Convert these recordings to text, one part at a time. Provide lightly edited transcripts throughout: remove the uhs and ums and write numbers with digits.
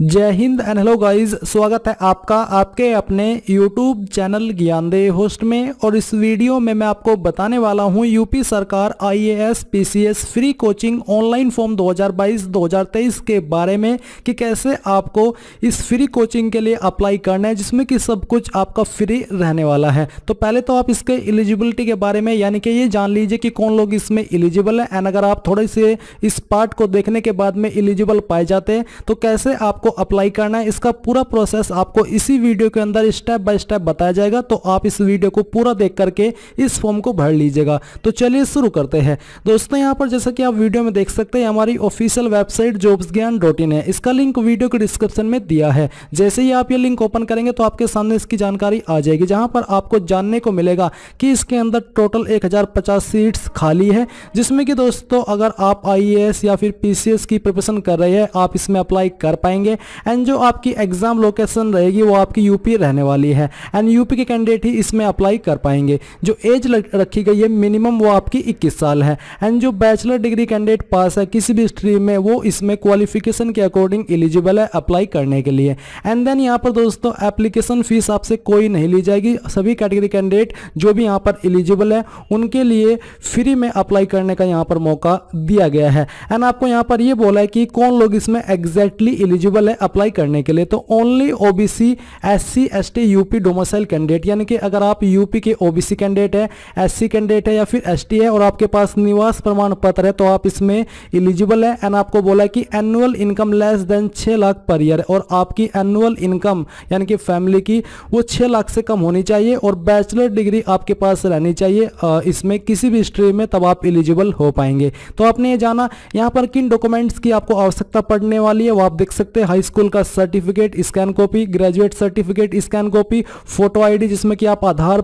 जय Hind and hello guys, स्वागत है आपका आपके अपने YouTube चैनल ज्ञानदेह होस्ट में। और इस वीडियो में मैं आपको बताने वाला हूं यूपी सरकार IAS PCS free coaching online form 2022-2023 के बारे में कि कैसे आपको इस फ्री कोचिंग के लिए अप्लाई करना है, जिसमें कि सब कुछ आपका फ्री रहने वाला है। तो पहले तो आप इसके एलिजिबिलिटी के बारे में यानी कि ये जान लीजिए कि कौन लोग इसमें एलिजिबल है। एंड अगर आप थोड़े से इस पार्ट को देखने के बाद में एलिजिबल पाए जाते हैं तो कैसे आपको अप्लाई करना है, इसका पूरा प्रोसेस आपको इसी वीडियो के अंदर स्टेप बाय स्टेप बताया जाएगा। तो आप इस वीडियो को पूरा देख करके इस फॉर्म को भर लीजिएगा। तो चलिए शुरू करते हैं दोस्तों। यहाँ पर जैसा कि आप वीडियो में देख सकते हैं, हमारी ऑफिशियल वेबसाइट jobsgyan.in है। इसका लिंक वीडियो के डिस्क्रिप्शन में दिया है। जैसे ही आप ये लिंक ओपन करेंगे तो आपके सामने इसकी जानकारी आ जाएगी, जहां पर आपको जानने को मिलेगा कि इसके अंदर टोटल 1050 सीट्स खाली है, जिसमें कि दोस्तों अगर आप IAS या फिर PCS की प्रिपरेशन कर रहे हैं आप इसमें अप्लाई कर पाएंगे। एंड जो आपकी एग्जाम लोकेशन रहेगी वो आपकी यूपी रहने वाली है। एंड यूपी के कैंडिडेट ही इसमें अप्लाई कर पाएंगे। जो एज रखी गई है मिनिमम वो आपकी 21 साल है। एंड जो बैचलर डिग्री कैंडिडेट पास है किसी भी स्ट्रीम में वो इसमें क्वालिफिकेशन के अकॉर्डिंग एलिजिबल है अप्लाई करने के लिए। एंड देन यहाँ पर दोस्तों एप्लीकेशन फीस आपसे कोई नहीं ली जाएगी। सभी कैटेगरी कैंडिडेट जो भी यहाँ पर एलिजिबल है उनके लिए फ्री में अप्लाई करने का यहाँ पर मौका दिया गया है। एंड आपको यहाँ पर ये बोला है कि कौन लोग इसमें एग्जैक्टली एलिजिबल है अप्लाई करने के लिए। तो only OBC SC ST UP domicile candidate, यानी कि अगर आप यूपी के OBC कैंडिडेट है, SC कैंडिडेट है या फिर ST है और आपके पास निवास प्रमाण पत्र है तो आप इसमें एलिजिबल है। एंड आपको बोला है कि annual income less than 6 lakh per year, और आपकी एनुअल इनकम यानी कि फैमिली की वो 6 लाख से कम होनी चाहिए और बैचलर डिग्री आपके पास रहनी चाहिए इसमें किसी भी स्ट्रीम में, तब आप एलिजिबल हो पाएंगे। तो आपने ये जाना यहाँ पर किन डॉक्यूमेंट्स की आपको आवश्यकता पड़ने वाली है वो आप देख सकते हैं। हाई स्कूल का certificate scan copy, graduate certificate scan copy, photo ID जिसमें कि आप आधार,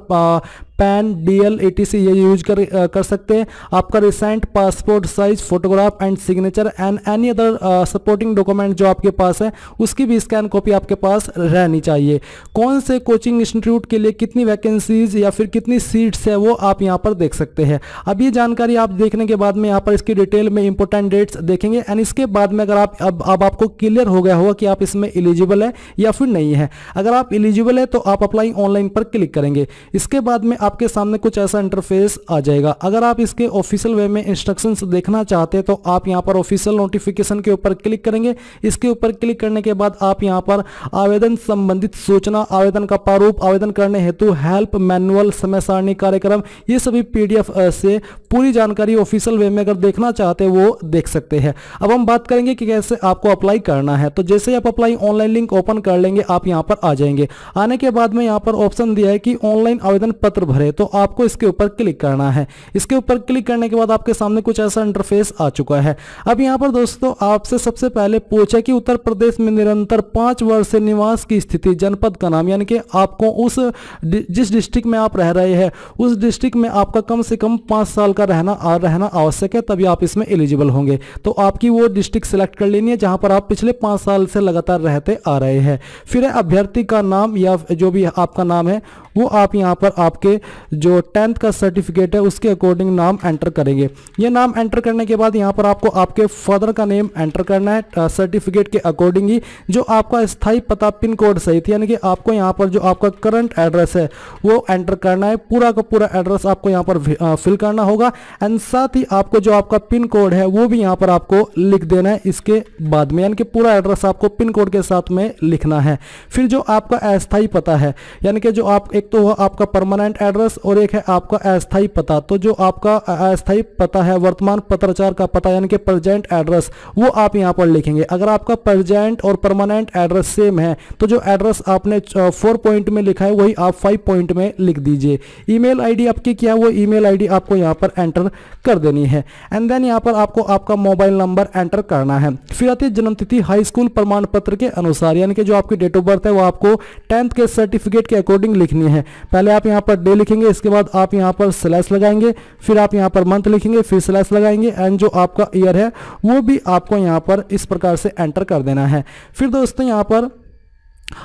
पैन, DL etc ये यूज कर सकते हैं। आपका recent passport size photograph and signature and any other supporting document जो आपके पास है उसकी भी स्कैन कॉपी आपके पास रहनी चाहिए। कौन से कोचिंग इंस्टीट्यूट के लिए कितनी वैकेंसीज या फिर कितनी सीट्स है वो आप यहाँ पर देख सकते हैं। अब ये जानकारी आप देखने के बाद में यहाँ पर इसकी डिटेल में इंपॉर्टेंट डेट्स देखेंगे। एंड इसके बाद में अगर आप अब आपको क्लियर हो गया होगा कि आप इसमें एलिजिबल है या फिर नहीं है। अगर आप एलिजिबल है तो आप अप्लाई ऑनलाइन पर क्लिक करेंगे। इसके बाद में आपके सामने कुछ ऐसा इंटरफेस आ जाएगा। अगर आप इसके ऑफिशियल वे में इंस्ट्रक्शंस देखना चाहते हैं तो आप यहां पर ऑफिशियल नोटिफिकेशन के ऊपर क्लिक करेंगे। इसके ऊपर क्लिक करने के बाद आप यहां पर आवेदन संबंधित सूचना, आवेदन का प्रारूप, आवेदन करने हेतु हेल्प मैनुअल, समय सारणी, कार्यक्रम, ये सभी PDF से पूरी जानकारी ऑफिशियल वे में अगर देखना चाहते हैं वो देख सकते हैं। अब हम बात करेंगे कि कैसे आपको अप्लाई करना है। तो जैसे आप अप्लाई ऑनलाइन लिंक ओपन कर लेंगे आप यहां पर आ जाएंगे। आने के बाद में यहां पर ऑप्शन दिया है कि ऑनलाइन आवेदन पत्र भरे, तो आपको इसके ऊपर क्लिक करना है। इसके ऊपर क्लिक करने के बाद आपके सामने कुछ ऐसा इंटरफेस आ चुका है। अब यहां पर दोस्तों आपसे सबसे पहले पूछा कि उत्तर प्रदेश में निरंतर 5 वर्ष से निवास की स्थिति, जनपद का नाम, यानी कि आपको उस जिस डिस्ट्रिक्ट में आप रह रहे हैं उस डिस्ट्रिक्ट में आपका कम से कम 5 साल का रहना आवश्यक है, तभी आप इसमें एलिजिबल होंगे। तो आपकी वो डिस्ट्रिक्ट सिलेक्ट कर लेनी है जहां पर आप पिछले 5 साल से लगातार रहते आ रहे हैं। फिर अभ्यर्थी का नाम या जो भी आपका नाम है वो आप यहां पर आपके जो 10th का सर्टिफिकेट है उसके अकॉर्डिंग नाम एंटर करेंगे। ये नाम एंटर करने के बाद यहां पर आपको आपके फादर का नेम एंटर करना है सर्टिफिकेट के अकॉर्डिंग ही। जो आपका स्थायी पता, पिन कोड सहित, यानी कि आपको यहां पर जो आपका करंट एड्रेस है वो एंटर करना है। पूरा का पूरा एड्रेस आपको यहां पर फिल करना होगा। एंड साथ ही आपको जो आपका पिन कोड है वो भी यहां पर आपको लिख देना है इसके बाद में, यानी कि पूरा एड्रेस आपको पिन कोड के साथ में लिखना है। फिर जो आपका अस्थायी पता है, यानी कि जो आप एक तो आपका परमानेंट एड्रेस और एक है आपका अस्थायी पता। तो जो आपका अस्थायी पता है, वर्तमान पत्राचार का पता यानी कि प्रेजेंट एड्रेस, वो आप यहां पर लिखेंगे। अगर आपका प्रेजेंट और परमानेंट एड्रेस सेम है तो जो एड्रेस आपने 4 पॉइंट में लिखा है वही आप 5 पॉइंट में लिख दीजिए। ईमेल ID आपकी क्या है वो ईमेल ID आपको यहां पर एंटर कर देनी है। एंड देन यहां पर आपको आपका मोबाइल नंबर एंटर करना है। फिर आती है जन्मतिथि हाई स्कूल प्रमाण पत्र के अनुसार, यानी कि जो आपकी डेट ऑफ बर्थ है वो आपको 10th के सर्टिफिकेट के अकॉर्डिंग लिखनी है। पहले आप यहां पर डे लिखेंगे, इसके बाद आप यहां पर स्लैश लगाएंगे, फिर आप यहां पर मंथ लिखेंगे, फिर स्लैश लगाएंगे। एंड जो आपका ईयर है वो भी आपको यहां पर इस प्रकार से एंटर कर देना है। फिर दोस्तों यहां पर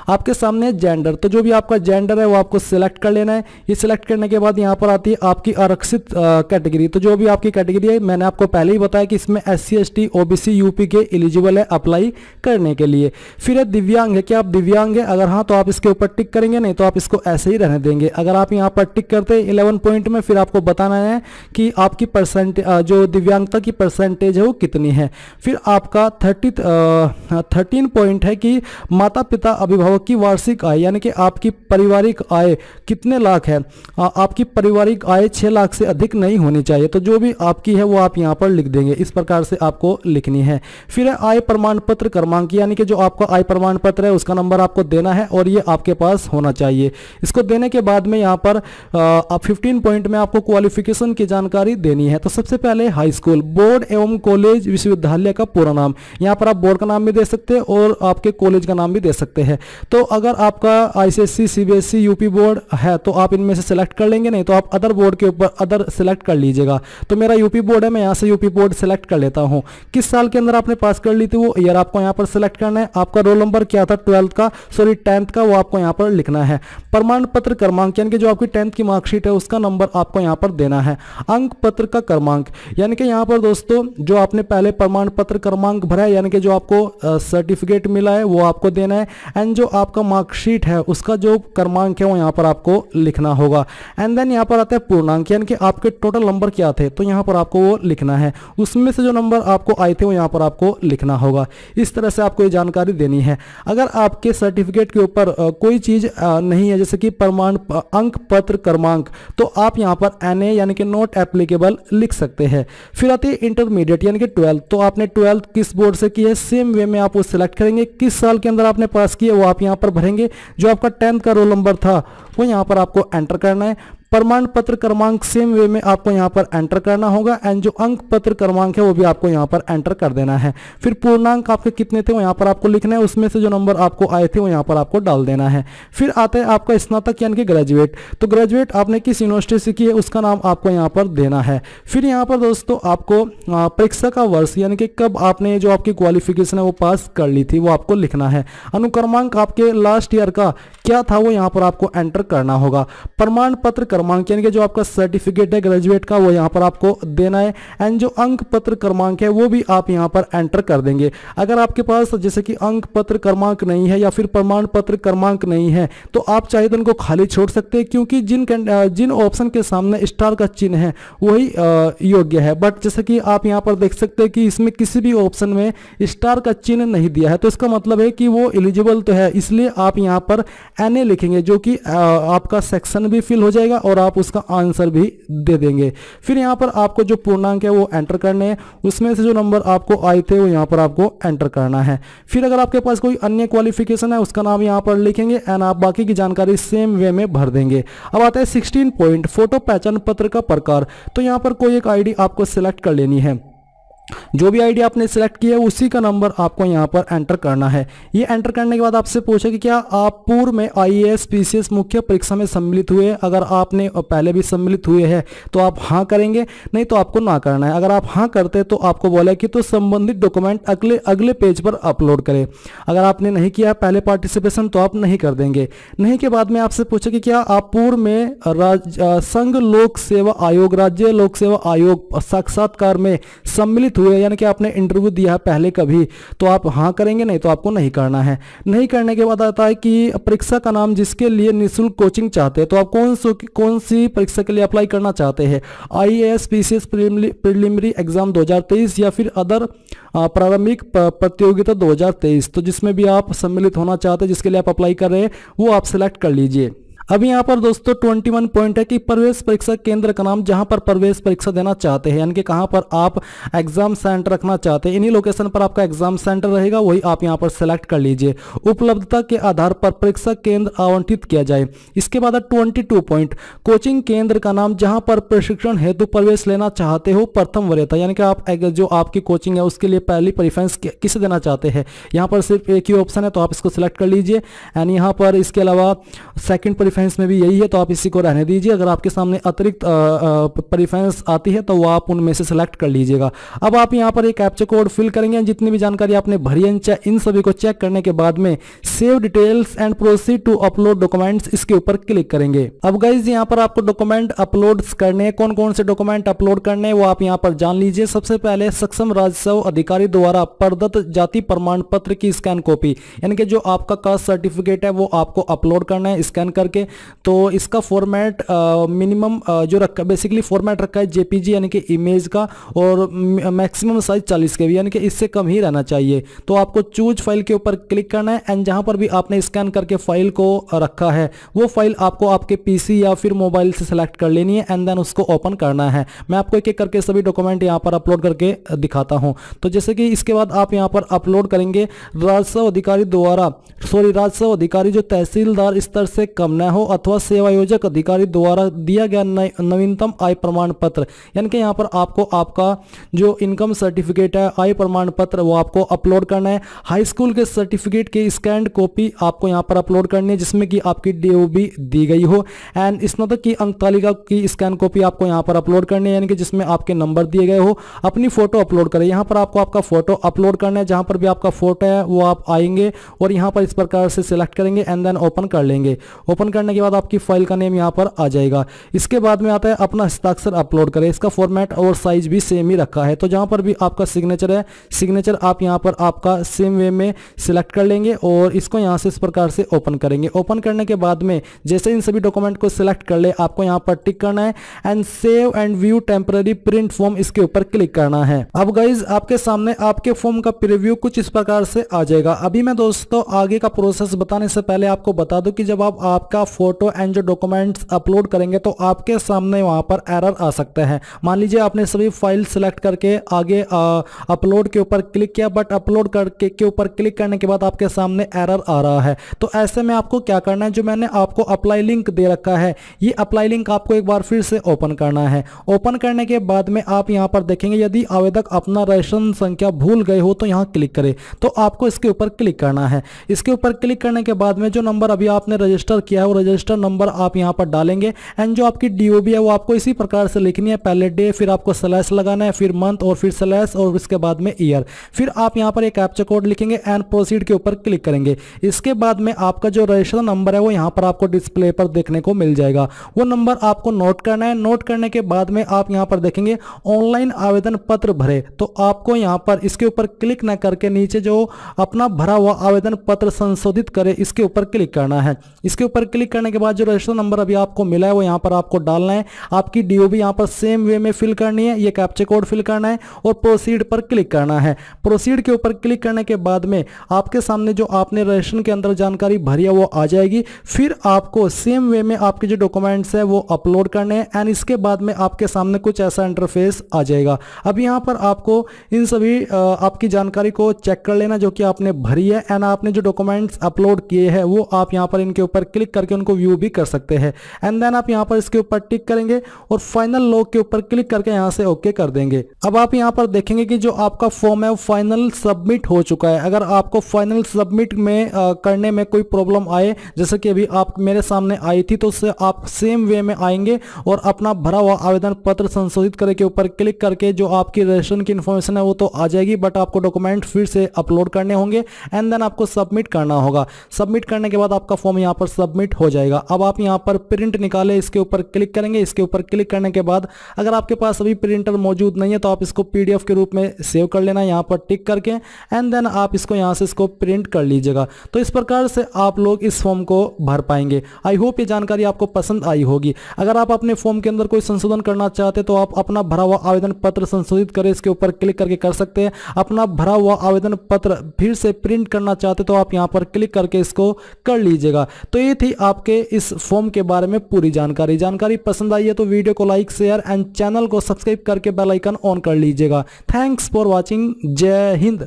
आपके सामने जेंडर, तो जो भी आपका जेंडर है वो आपको सिलेक्ट कर लेना है। ये सिलेक्ट करने के बाद यहाँ पर आती है आपकी आरक्षित कैटेगरी। तो जो भी आपकी कैटेगरी है, मैंने आपको पहले ही बताया कि इसमें SC ST OBC यूपी के एलिजिबल है अप्लाई करने के लिए। फिर है दिव्यांग है, क्या आप दिव्यांग है? अगर हाँ तो आप इसके ऊपर टिक करेंगे, नहीं तो आप इसको ऐसे ही रहने देंगे। अगर आप यहाँ पर टिक करते हैं 11 पॉइंट में, फिर आपको बताना है कि आपकी परसेंटेज जो दिव्यांगता की परसेंटेज है वो कितनी है। फिर आपका 13 पॉइंट है कि माता पिता अभिभावक की वार्षिक आय, यानी कि आपकी पारिवारिक आय कितने लाख है। आपकी पारिवारिक आय 6 लाख से अधिक नहीं होनी चाहिए। तो जो भी आपकी है वो आप यहाँ पर लिख देंगे, इस प्रकार से आपको लिखनी है। फिर है आय प्रमाण पत्र क्रमांक, यानी कि जो आपका आय प्रमाण पत्र है उसका नंबर आपको देना है और ये आपके पास होना चाहिए। इसको देने के बाद में यहाँ पर आप 15 पॉइंट में आपको क्वालिफिकेशन की जानकारी देनी है। तो सबसे पहले हाई स्कूल, बोर्ड एवं कॉलेज विश्वविद्यालय का पूरा नाम, यहाँ पर आप बोर्ड का नाम भी दे सकते हैं और आपके कॉलेज का नाम भी दे सकते हैं। तो अगर आपका ICSE CBSE यूपी बोर्ड है तो आप इनमें से सिलेक्ट कर लेंगे, नहीं तो आप अदर बोर्ड के ऊपर अदर सिलेक्ट कर लीजिएगा। तो मेरा यूपी बोर्ड है, मैं यहाँ से यूपी बोर्ड सिलेक्ट कर लेता हूँ। किस साल के अंदर आपने पास कर ली थी वो ईयर आपको यहाँ पर सिलेक्ट करना है। आपका रोल नंबर क्या था 10th का, वो आपको यहाँ पर लिखना है। प्रमाण पत्र क्रमांक, यानी कि जो आपकी 10th की मार्कशीट है उसका नंबर आपको यहाँ पर देना है। अंक पत्र का क्रमांक, यानी कि यहाँ पर दोस्तों जो आपने पहले प्रमाण पत्र क्रमांक भरा है, यानी कि जो आपको सर्टिफिकेट मिला है वो आपको देना है। एंड जो आपका मार्कशीट है उसका जो क्रमांक है वो यहाँ पर आपको लिखना होगा। एंड देन यहाँ पर आता है पूर्णांक, यानी कि आपके टोटल नंबर क्या थे, तो यहाँ पर आपको वो लिखना है। उसमें से जो नंबर आपको आए थे वो यहाँ पर आपको लिखना होगा। इस तरह से आपको ये जानकारी देनी है। अगर आपके सर्टिफिकेट के ऊपर कोई चीज नहीं है, जैसे कि प्रमाण अंक पत्र क्रमांक, तो आप यहाँ पर NA यानी कि नॉट एप्लीकेबल लिख सकते हैं। फिर आती है इंटरमीडिएट, यानी कि 12th, तो आपने 12th किस बोर्ड से की है, सेम वे में आप वो सिलेक्ट करेंगे। किस साल के अंदर आपने पास किया वो आप यहाँ पर भरेंगे। जो आपका 10th का रोल नंबर था वो यहाँ पर आपको एंटर करना है। प्रमाण पत्र क्रमांक सेम वे में आपको यहाँ पर एंटर करना होगा। एंड जो अंक पत्र क्रमांक है वो भी आपको यहाँ पर एंटर कर देना है। फिर पूर्णांक आपके कितने थे वो यहाँ पर आपको लिखना है, उसमें से जो नंबर आपको आए थे वो यहाँ पर आपको डाल देना है। फिर आता है आपका स्नातक यानी कि ग्रेजुएट, तो ग्रेजुएट आपने किस यूनिवर्सिटी से की है उसका नाम आपको यहाँ पर देना है। फिर यहाँ पर दोस्तों आपको परीक्षा का वर्ष, यानी कि कब आपने जो आपकी क्वालिफिकेशन है वो पास कर ली थी वो आपको लिखना है। अनुक्रमांक आपके लास्ट ईयर का क्या था वो यहाँ पर आपको एंटर करना होगा। प्रमाण पत्र क्रमांक, यानी कि जो आपका सर्टिफिकेट है ग्रेजुएट का वो यहाँ पर आपको देना है। एंड जो अंक पत्र क्रमांक है वो भी आप यहाँ पर एंटर कर देंगे। अगर आपके पास जैसे कि अंक पत्र क्रमांक नहीं है या फिर प्रमाण पत्र क्रमांक नहीं है तो आप चाहे तो उनको खाली छोड़ सकते हैं, क्योंकि जिन ऑप्शन के सामने स्टार का चिन्ह है वही योग्य है। बट जैसे कि आप यहाँ पर देख सकते हैं कि इसमें किसी भी ऑप्शन में स्टार का चिन्ह नहीं दिया है, तो इसका मतलब है कि वो एलिजिबल तो है, इसलिए आप यहाँ पर NA लिखेंगे, जो कि आपका सेक्शन भी फिल हो जाएगा और आप उसका आंसर भी दे देंगे। फिर यहाँ पर आपको जो पूर्णांक है वो एंटर करने हैं, उसमें से जो नंबर आपको आए थे वो यहाँ पर आपको एंटर करना है। फिर अगर आपके पास कोई अन्य क्वालिफिकेशन है उसका नाम यहाँ पर लिखेंगे एंड आप बाकी की जानकारी सेम वे में भर देंगे। अब आता है 16 पॉइंट, फोटो पहचान पत्र का प्रकार। तो यहाँ पर कोई एक ID आपको सिलेक्ट कर लेनी है। जो भी आईडी आपने सिलेक्ट किया है उसी का नंबर आपको यहाँ पर एंटर करना है। ये एंटर करने के बाद आपसे पूछे कि क्या आप पूर्व में IAS PCS मुख्य परीक्षा में सम्मिलित हुए। अगर आपने पहले भी सम्मिलित हुए हैं तो आप हाँ करेंगे, नहीं तो आपको ना करना है। अगर आप हाँ करते तो आपको बोला कि तो संबंधित डॉक्यूमेंट अगले पेज पर अपलोड करें। अगर आपने नहीं किया पहले पार्टिसिपेशन तो आप नहीं कर देंगे। नहीं के बाद में आपसे पूछे कि क्या आप पूर्व में संघ लोक सेवा आयोग, राज्य लोक सेवा आयोग साक्षात्कार में सम्मिलित हुए, यानी कि आपने इंटरव्यू दिया है पहले कभी, तो आप हाँ करेंगे, नहीं तो आपको नहीं करना है। नहीं करने के बाद आता है कि परीक्षा का नाम जिसके लिए निःशुल्क कोचिंग चाहते हैं, तो आप कौन सी परीक्षा के लिए अप्लाई करना चाहते हैं, IAS PCS प्रीलिमिनरी एग्जाम 2023 या फिर अदर प्रारंभिक प्रतियोगिता 2023। तो जिसमें भी आप सम्मिलित होना चाहते हैं, जिसके लिए आप अप्लाई कर रहे हैं वो आप सिलेक्ट कर लीजिए। अभी यहाँ पर दोस्तों 21 पॉइंट है कि प्रवेश परीक्षा केंद्र का नाम, जहां पर प्रवेश परीक्षा देना चाहते हैं, यानी कि कहां पर आप एग्जाम सेंटर रखना चाहते हैं, इन्हीं लोकेशन पर आपका एग्जाम सेंटर रहेगा, वही आप यहां पर सेलेक्ट कर लीजिए। उपलब्धता के आधार पर परीक्षा केंद्र आवंटित किया जाए। इसके बाद 22 पॉइंट, कोचिंग केंद्र का नाम जहां पर प्रशिक्षण हेतु प्रवेश लेना चाहते हो प्रथम वरीयता, यानी कि आप जो आपकी कोचिंग है उसके लिए पहली प्रेफरेंस किसे देना चाहते हैं। यहाँ पर सिर्फ एक ही ऑप्शन है तो आप इसको सिलेक्ट कर लीजिए। एंड यहाँ पर इसके अलावा सेकेंड प्रेफरेंस प्रेफरेंस में भी यही है तो आप इसी को रहने दीजिए। अगर आपके सामने अतिरिक्त प्रेफरेंस आती है तो वो आप उनमें से सिलेक्ट कर लीजिएगा। अब आप यहाँ पर एक कैप्चा कोड फिल करेंगे, जितनी भी जानकारी आपने भरी है इन सभी को चेक करने के बाद में save details and proceed to upload documents, इसके ऊपर क्लिक करेंगे। अब गाइज यहाँ पर आपको डॉक्यूमेंट अपलोड करने हैं, कौन कौन से डॉक्यूमेंट अपलोड करने हैं वो आप यहाँ पर जान लीजिए। सबसे पहले सक्षम राजस्व अधिकारी द्वारा प्रदत्त जाति प्रमाण पत्र की स्कैन कॉपी, यानी कि जो आपका कास्ट सर्टिफिकेट है वो आपको अपलोड करना है स्कैन करके। तो इसका फॉर्मेट मिनिमम जो रखा बेसिकली फॉर्मेट रखा है जेपीजी यानी कि इमेज का, और मैक्सिमम साइज 40 KB यानी कि इससे कम ही रहना चाहिए। तो आपको चूज फाइल के ऊपर क्लिक करना है एंड जहां पर भी आपने स्कैन करके फाइल को रखा है वो फाइल आपको आपके पीसी या फिर मोबाइल से सिलेक्ट कर लेनी है एंड देन उसको ओपन करना है। मैं आपको एक एक करके सभी डॉक्यूमेंट यहां पर अपलोड करके दिखाता हूं। तो जैसे कि इसके बाद आप यहां पर अपलोड करेंगे राजस्व अधिकारी जो तहसीलदार स्तर से कम न हो अथवा सेवायोजक अधिकारी द्वारा दिया गया नवीनतम आय प्रमाण पत्र, यानी कि यहाँ पर आपको आपका जो इनकम सर्टिफिकेट है आय प्रमाण पत्र वो आपको अपलोड करना है। हाई स्कूल के सर्टिफिकेट की स्कैन्ड कॉपी आपको यहाँ पर अपलोड करनी है जिसमें कि आपकी डीओबी दी गई हो, एंड स्नातक की अंक तालिका की स्कैन कॉपी आपको यहाँ पर अपलोड करनी है, यानी कि जिसमें आपके नंबर दिए गए हो। अपनी फोटो अपलोड करें, यहाँ पर आपको आपका फोटो अपलोड करना है, जहां पर भी आपका फोटो है वो आप आएंगे और यहाँ पर इस प्रकार से सिलेक्ट करेंगे एंड देन ओपन कर लेंगे। ओपन करने के बाद आपकी फाइल का नेम यहाँ पर आ जाएगा। इसके बाद में आता है अपना हस्ताक्षर अपलोड करें, इसका फॉर्मेट और साइज भी सेम ही रखा है। तो जहां पर भी आपका सिग्नेचर है, सिग्नेचर आप यहाँ पर आपका सेम वे में सिलेक्ट कर लेंगे और इसको यहाँ से इस प्रकार से ओपन करेंगे। ओपन करने के बाद में जैसे इन सभी डॉक्यूमेंट को सिलेक्ट कर ले आपको यहाँ पर टिक करना है and save and view temporary print form, इसके ऊपर क्लिक करना है। अब गाइज आपके सामने आपके फॉर्म का प्रीव्यू कुछ इस प्रकार से आ जाएगा। अभी मैं दोस्तों आगे का प्रोसेस बताने से पहले आपको बता दूं कि जब आप आपका फोटो एंड जो डॉक्यूमेंट्स अपलोड करेंगे तो आपके सामने वहां पर एरर आ सकता है। मान लीजिए आपने सभी फाइल सिलेक्ट करके आगे अपलोड के ऊपर क्लिक किया, बट अपलोड करके के ऊपर क्लिक करने के बाद आपके सामने एरर आ रहा है। तो ऐसे में आपको क्या करना है, जो मैंने आपको अप्लाई लिंक दे रखा है ये अप्लाई लिंक आपको एक बार फिर से ओपन करना है। ओपन करने के बाद में आप यहां पर देखेंगे यदि आवेदक अपना रजिस्ट्रेशन संख्या भूल गए हो तो यहां क्लिक करें, तो आपको इसके ऊपर क्लिक करना है। इसके ऊपर क्लिक करने के बाद में जो नंबर अभी आपने रजिस्टर किया है वो रजिस्टर नंबर आप यहां पर डालेंगे एंड जो आपकी डीओबी है वो आपको इसी प्रकार से लिखनी है। पहले डे, फिर आपको स्लैश लगाना है, फिर मंथ और फिर स्लैश और इसके बाद में ईयर। फिर आप यहां पर एक कैप्चा कोड लिखेंगे एंड प्रोसीड के ऊपर क्लिक करेंगे। इसके बाद में आपका जो रजिस्टर नंबर है वो यहां पर आपको डिस्प्ले पर देखने को मिल जाएगा। वो नंबर आपको नोट करना है। नोट करने के बाद में आप यहां पर देखेंगे ऑनलाइन आवेदन पत्र भरे, तो आपको यहां पर इसके ऊपर क्लिक ना करके नीचे जो अपना भरा हुआ आवेदन पत्र संशोधित करे इसके ऊपर क्लिक करना है। इसके ऊपर क्लिक करने के बाद जो रजिस्टर नंबर अभी आपको मिला है वो यहां पर आपको डालना है। आपकी डीओबी यहां पर सेम वे में फिल करनी है, ये कैप्चा कोड फिल करना है और प्रोसीड पर क्लिक करना है। प्रोसीड के ऊपर क्लिक करने के बाद में आपके सामने जो आपने रजिस्ट्रेशन के अंदर जानकारी भरी है वो आ जाएगी। फिर आपको सेम वे में आपके जो डॉक्यूमेंट्स है वो अपलोड करने हैं एंड इसके बाद में आपके सामने कुछ ऐसा इंटरफेस आ जाएगा। अब यहां पर आपको इन सभी आपकी जानकारी को चेक कर लेना जो कि आपने भरी है एंड आपने जो डॉक्यूमेंट्स अपलोड किए हैं वो आप यहां पर इनके ऊपर क्लिक करके उनको व्यू भी कर सकते हैं एंड देन आप यहां पर इसके ऊपर टिक करेंगे और फाइनल लॉग के ऊपर क्लिक करके यहां से ओके कर देंगे। अब आप यहां पर देखेंगे कि जो आपका फॉर्म है वो फाइनल सबमिट हो चुका है। अगर आपको फाइनल सबमिट में करने में कोई प्रॉब्लम आए, जैसे कि अभी आप मेरे सामने आई थी, तो उससे आप सेम वे में आएंगे और अपना भरा हुआ आवेदन पत्र संशोधित करे के ऊपर क्लिक करके जो आपकी रजिस्ट्रेशन की इन्फॉर्मेशन है वो तो आ जाएगी, बट आपको डॉक्यूमेंट फिर से अपलोड करने होंगे एंड देन आपको सबमिट करना होगा। सबमिट करने के बाद आपका फॉर्म यहाँ पर सबमिट हो जाएगा। अब आप यहाँ पर प्रिंट निकाले, इसके ऊपर क्लिक करेंगे। इसके ऊपर क्लिक करने के बाद अगर आपके पास अभी प्रिंटर मौजूद नहीं है तो आप इसको पीडीएफ के रूप में सेव कर लेना, यहाँ पर टिक करके एंड देन आप इसको यहाँ से इसको प्रिंट कर लीजिएगा। तो इस प्रकार से आप लोग इस फॉर्म को भर पाएंगे। आई होप ये जानकारी आपको पसंद आई होगी। अगर आप अपने फॉर्म के अंदर कोई संशोधन करना चाहते तो आप अपना भरा हुआ आवेदन पत्र संशोधित करें, इसके ऊपर क्लिक करके कर सकते हैं। अपना भरा हुआ आवेदन पत्र फिर से प्रिंट करना चाहते तो आप यहाँ पर क्लिक करके इसको कर लीजिएगा। तो ये थी आपके इस फॉर्म के बारे में पूरी जानकारी पसंद आई है तो वीडियो को लाइक, शेयर एंड चैनल को सब्सक्राइब करके बेल आइकन ऑन कर लीजिएगा। Thanks for watching. जय हिंद।